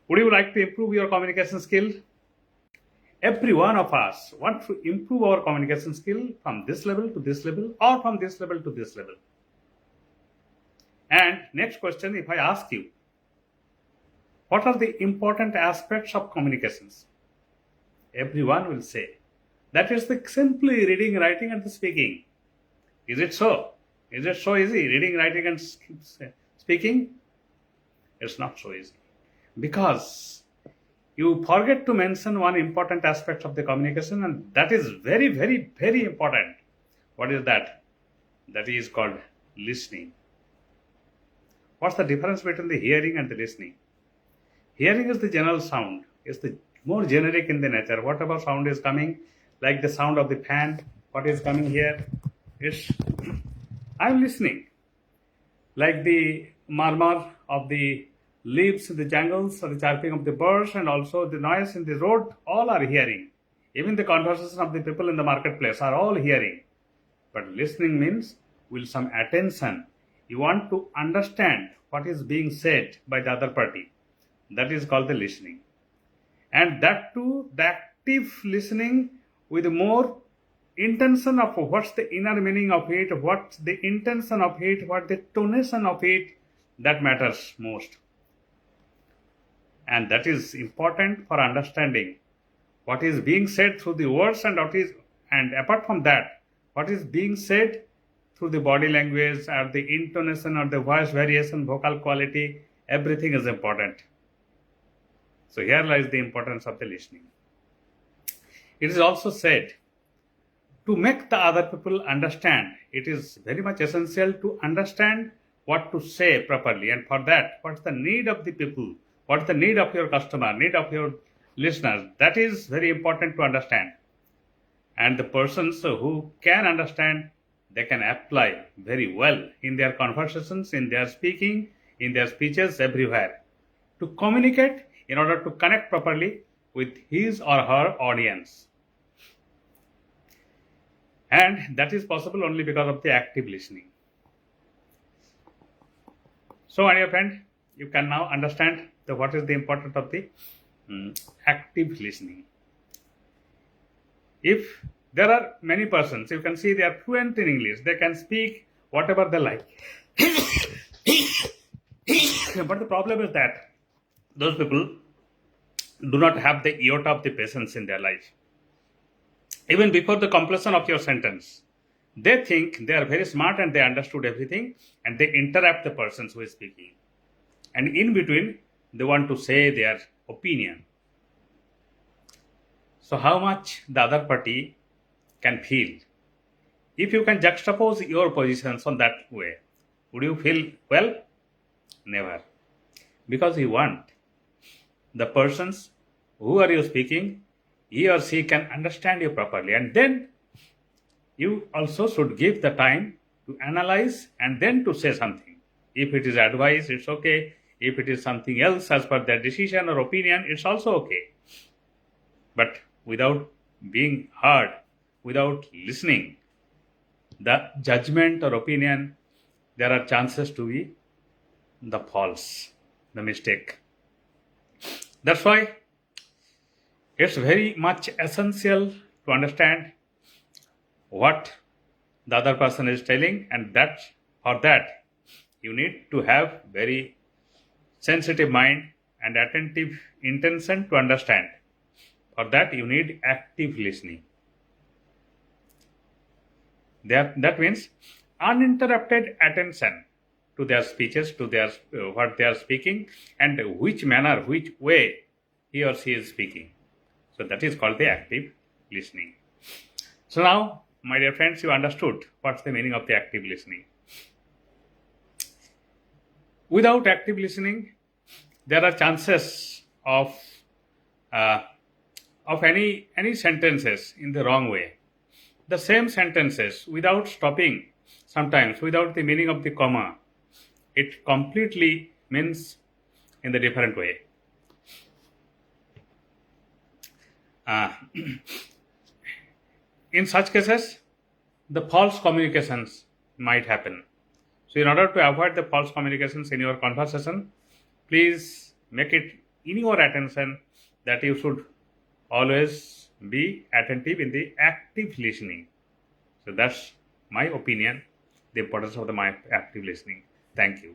Would you like to improve your communication skill? Every one of us want to improve our communication skill from this level to this level or from this level to this level. And next question, if I ask you, what are the important aspects of communications? Everyone will say, that is the simply reading, writing and the speaking. Is it so? Is it so easy, reading, writing and speaking? It's not so easy. Because you forget to mention one important aspect of the communication, and that is very, very, very important. What is that? That is called listening. What's the difference between the hearing and the listening? Hearing is the general sound, is the more generic in the nature. Whatever sound is coming, like the sound of the fan, what is coming here is I'm listening. Like the murmur of the leaves in the jungles, or the chirping of the birds, and also the noise in the road, all are hearing. Even the conversation of the people in the marketplace are all hearing. But listening means with some attention. You want to understand what is being said by the other party. That is called the listening. And that too, the active listening with more intention of what's the inner meaning of it, what's the intention of it, what the tonation of it, that matters most. And that is important for understanding what is being said through the words, and apart from that, what is being said through the body language or the intonation or the voice variation, vocal quality, everything is important. So here lies the importance of the listening. It is also said, to make the other people understand, it is very much essential to understand what to say properly. And for that, what's the need of the people? What's the need of your customer, need of your listeners? That is very important to understand. And the persons who can understand, they can apply very well in their conversations, in their speaking, in their speeches, everywhere, to communicate in order to connect properly with his or her audience. And that is possible only because of the active listening. So, my dear friend, you can now understand what is the importance of the active listening. If there are many persons, you can see they are fluent in English, they can speak whatever they like. But the problem is that those people do not have the iota of the patience in their life. Even before the completion of your sentence, they think they are very smart and they understood everything, and they interrupt the persons who is speaking. And in between, they want to say their opinion. So how much the other party can feel? If you can juxtapose your positions on that way, would you feel well? Never. Because you want the persons who are you speaking, he or she can understand you properly. And then you also should give the time to analyze and then to say something. If it is advice, it's okay. If it is something else as per their decision or opinion, it's also okay. But without being heard, without listening, the judgment or opinion, there are chances to be the false, the mistake. That's why it's very much essential to understand what the other person is telling, and that for that you need to have very sensitive mind and attentive intention to understand. For that you need active listening. That means uninterrupted attention to their speeches, to their what they are speaking, and which manner, which way he or she is speaking. So that is called the active listening. So now, my dear friends, you understood what's the meaning of the active listening. Without active listening, there are chances of any sentences in the wrong way. The same sentences without stopping, sometimes without the meaning of the comma, it completely means in the different way. In such cases, the false communications might happen. So in order to avoid the false communications in your conversation, please make it in your attention that you should always be attentive in the active listening. So that's my opinion, the importance of the my active listening. Thank you.